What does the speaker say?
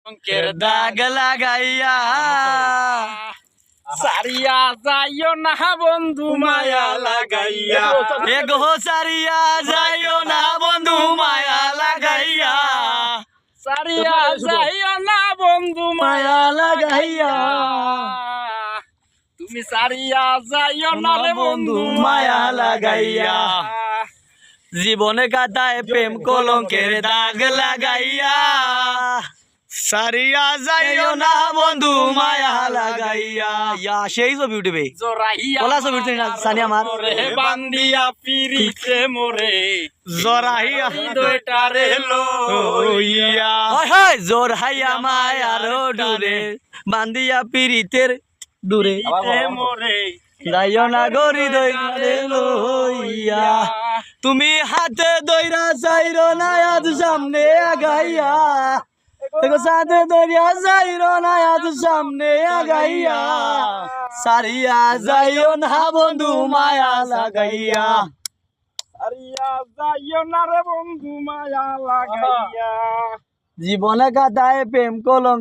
অঙ্কের দাগ লাগাইয়া সারিয়া যাইও না বন্ধু মায়া লাগাইয়া এগো সারিয়া যাইও না বন্ধু মায়া লাগাইয়া সারিয়া যাইও না বন্ধু মায়া লাগাইয়া তুমি সারিয়া যাইও না রে বন্ধু মায়া লাগাইয়া জীবনে কাটায় প্রেম কলঙ্কের দাগ লাগাইয়া সারিয়া যাইও না বন্ধু মায়া লাগাইয়া সেই ছবি উঠবে কলা ছবি উঠছে সানি আমার বান্দিয়া পিরিতে মোরে জরাইয়া দুইটারে লইয়া হয় জরাইয়া মায়ার ডুরে বান্দিয়া পিরিতের দূরে মোরে যাইও না গরি দইরে লইয়া তুমি হাতে দইরা যাইরো না আজ সামনে আগাইয়া দেখো সাথে দরিয়া যাইরো না আজ সামনে আগাইয়া সারিয়া যাইও না বন্ধু মায়া লাগাইয়া সারিয়া যাইও না রে বন্ধু মায়া লাগাইয়া জীবনে কাটায় প্রেম কলম